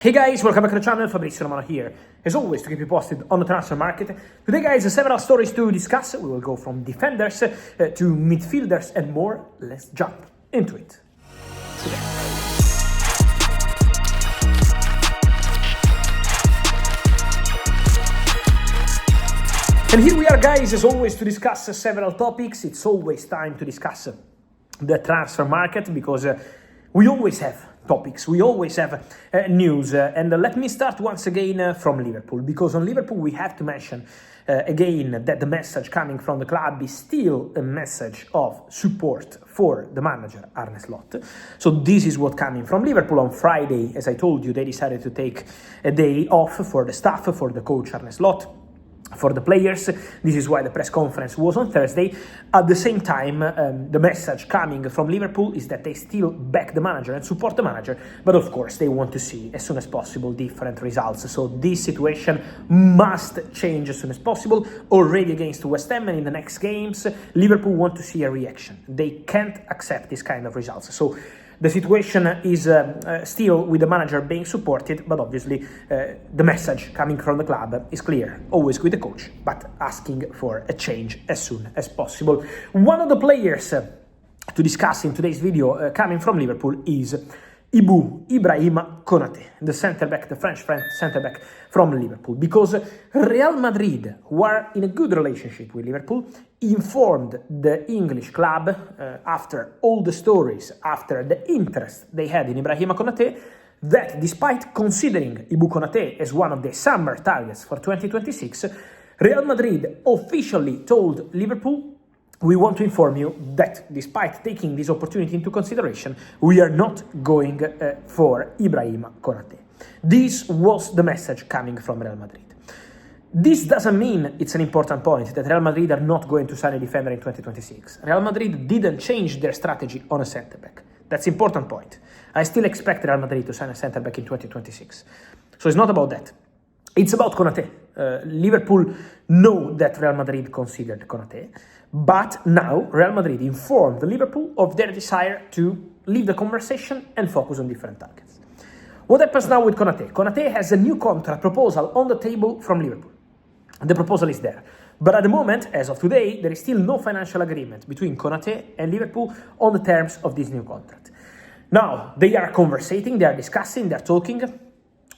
Hey guys, welcome back to the channel. Fabrizio Romano here. As always, to keep you posted on the transfer market. Today guys, several stories to discuss. We will go from defenders to midfielders and more. Let's jump into it. And here we are guys, as always, to discuss several topics. It's always time to discuss the transfer market because we always have topics, we always have news, and let me start once again from Liverpool, because on Liverpool we have to mention again that the message coming from the club is still a message of support for the manager Arne. So this is what coming from Liverpool. On Friday, as I told you, they decided to take a day off for the staff, for the coach Arne, for the players. This is why the press conference was on Thursday. At the same time, the message coming from Liverpool is that they still back the manager and support the manager, but of course they want to see as soon as possible different results. So this situation must change as soon as possible. Already against West Ham and in the next games, Liverpool want to see a reaction. They can't accept this kind of results. So the situation is still with the manager being supported, but obviously the message coming from the club is clear, always with the coach, but asking for a change as soon as possible. One of the players to discuss in today's video coming from Liverpool is Ibrahim Konaté, the centre-back, the French centre-back from Liverpool, because Real Madrid, who are in a good relationship with Liverpool, informed the English club after all the stories, after the interest they had in Ibrahim Konaté, that despite considering Ibu Konaté as one of the summer targets for 2026, Real Madrid officially told Liverpool, "We want to inform you that despite taking this opportunity into consideration, we are not going for Ibrahim Konaté." This was the message coming from Real Madrid. This doesn't mean it's an important point that Real Madrid are not going to sign a defender in 2026. Real Madrid didn't change their strategy on a centre-back. That's an important point. I still expect Real Madrid to sign a centre-back in 2026. So it's not about that. It's about Konaté. Liverpool know that Real Madrid considered Konaté, but now Real Madrid informed Liverpool of their desire to leave the conversation and focus on different targets. What happens now with Konaté? Konaté has a new contract proposal on the table from Liverpool. The proposal is there. But at the moment, as of today, there is still no financial agreement between Konaté and Liverpool on the terms of this new contract. Now, they are conversating, they are discussing, they are talking.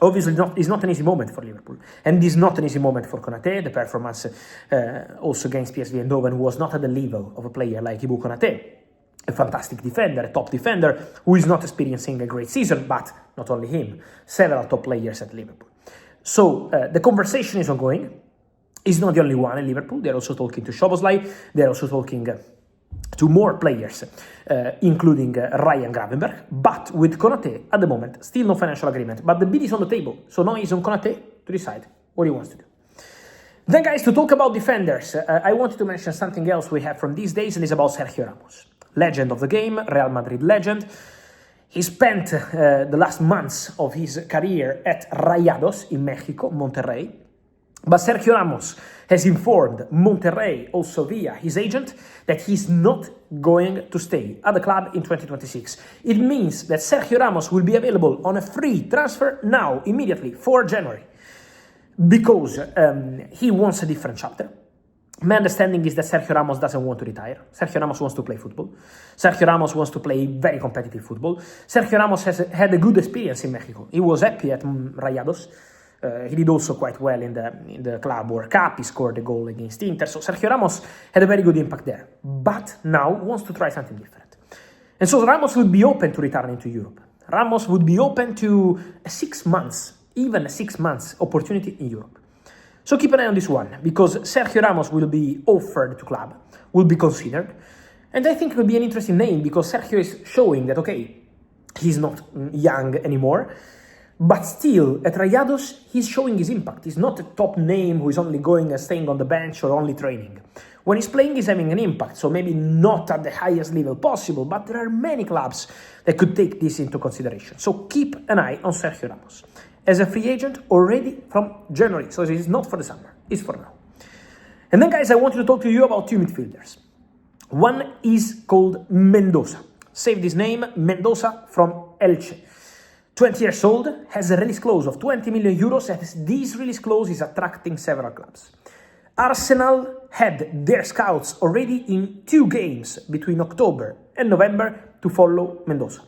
Obviously, it's not an easy moment for Liverpool. And this is not an easy moment for Konaté. The performance also against PSV Eindhoven was not at the level of a player like Ibu Konaté, a fantastic defender, a top defender, who is not experiencing a great season, but not only him, several top players at Liverpool. So the conversation is ongoing. It's not the only one in Liverpool. They're also talking to Szoboszlai. They're also talking to more players, including Ryan Gravenberch. But with Konaté, at the moment, still no financial agreement. But the bid is on the table. So now it's on Konaté to decide what he wants to do. Then, guys, to talk about defenders, I wanted to mention something else we have from these days, and it's about Sergio Ramos. Legend of the game, Real Madrid legend. He spent the last months of his career at Rayados in Mexico, Monterrey. But Sergio Ramos has informed Monterrey, also via his agent, that he's not going to stay at the club in 2026. It means that Sergio Ramos will be available on a free transfer now, immediately, for January, because he wants a different chapter. My understanding is that Sergio Ramos doesn't want to retire. Sergio Ramos wants to play football. Sergio Ramos wants to play very competitive football. Sergio Ramos has had a good experience in Mexico. He was happy at Rayados. He did also quite well in the Club World Cup. He scored a goal against Inter. So Sergio Ramos had a very good impact there. But now wants to try something different. And so Ramos would be open to returning to Europe. Ramos would be open to even a 6 months opportunity in Europe. So keep an eye on this one, because Sergio Ramos will be offered to club, will be considered. And I think it will be an interesting name, because Sergio is showing that, okay, he's not young anymore. But still, at Rayados, he's showing his impact. He's not a top name who is only going and staying on the bench or only training. When he's playing, he's having an impact. So maybe not at the highest level possible, but there are many clubs that could take this into consideration. So keep an eye on Sergio Ramos as a free agent already from January. So it's not for the summer, it's for now. And then, guys, I wanted to talk to you about two midfielders. One is called Mendoza. Save this name, Mendoza from Elche. 20 years old, has a release clause of 20 million euros, and this release clause is attracting several clubs. Arsenal had their scouts already in 2 games between October and November to follow Mendoza.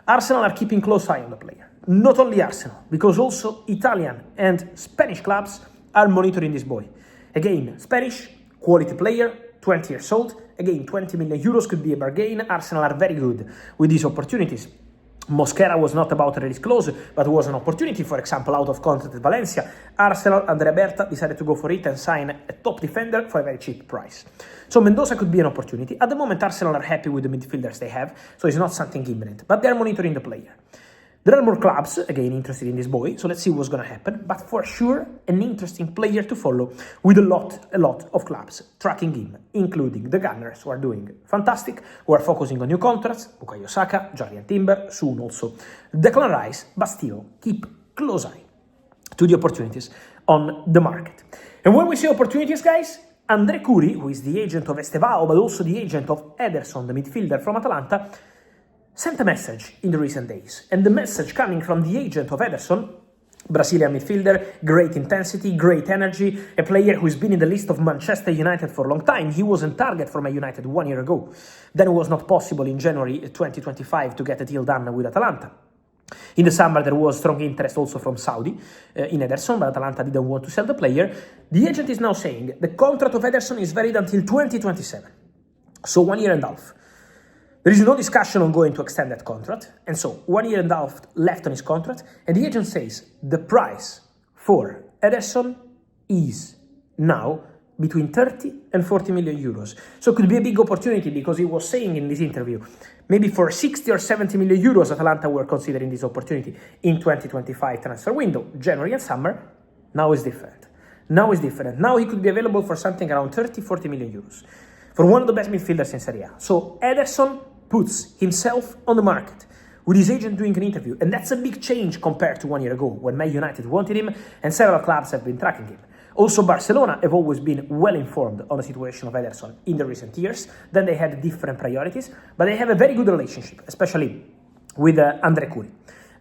Arsenal are keeping close eye on the player. Not only Arsenal, because also Italian and Spanish clubs are monitoring this boy. Again, Spanish, quality player, 20 years old. Again, 20 million euros could be a bargain. Arsenal are very good with these opportunities. Mosquera was not about a release clause, but was an opportunity, for example, out of contract at Valencia. Arsenal, Andrea Berta, decided to go for it and sign a top defender for a very cheap price. So Mendoza could be an opportunity. At the moment, Arsenal are happy with the midfielders they have, so it's not something imminent, but they're monitoring the player. There are more clubs, again, interested in this boy, so let's see what's going to happen. But for sure, an interesting player to follow with a lot of clubs tracking him, including the Gunners, who are doing fantastic, who are focusing on new contracts, Bukayo Saka, Jarian Timber, soon also Declan Rice, but still keep close eye to the opportunities on the market. And when we see opportunities, guys, Andre Curi, who is the agent of Estevao, but also the agent of Ederson, the midfielder from Atalanta, sent a message in the recent days, and the message coming from the agent of Ederson, Brazilian midfielder, great intensity, great energy, a player who's been in the list of Manchester United for a long time. He was on target for Man United 1 year ago. Then it was not possible in January 2025 to get a deal done with Atalanta. In the summer, there was strong interest also from Saudi in Ederson, but Atalanta didn't want to sell the player. The agent is now saying the contract of Ederson is valid until 2027, so 1 year and a half. There is no discussion on going to extend that contract, and so 1 year and a half left on his contract, and the agent says the price for Ederson is now between 30 and 40 million euros. So it could be a big opportunity, because he was saying in this interview, maybe for 60 or 70 million euros, Atalanta were considering this opportunity in 2025 transfer window, January and summer. Now is different. Now he could be available for something around 30, 40 million euros for one of the best midfielders in Serie A. So Ederson puts himself on the market with his agent doing an interview, and that's a big change compared to 1 year ago when Man United wanted him and several clubs have been tracking him. Also, Barcelona have always been well informed on the situation of Ederson in the recent years. Then they had different priorities, but they have a very good relationship, especially with Andre Curi,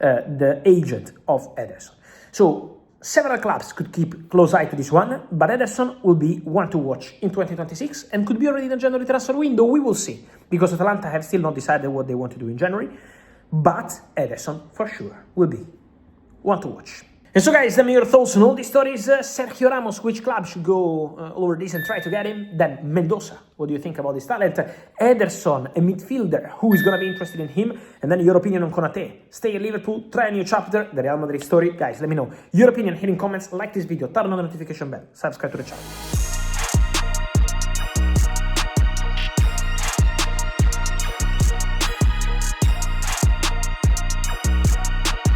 the agent of Ederson. So several clubs could keep close eye to this one, but Ederson will be one to watch in 2026 and could be already in the January transfer window. We will see, because Atalanta have still not decided what they want to do in January, but Ederson for sure will be one to watch. And so, guys, let me your thoughts on all these stories. Sergio Ramos, which club should go over this and try to get him? Then Mendoza, what do you think about this talent? Ederson, a midfielder, who is going to be interested in him? And then your opinion on Konaté. Stay at Liverpool, try a new chapter, the Real Madrid story. Guys, let me know your opinion here in comments. Like this video, turn on the notification bell, subscribe to the channel.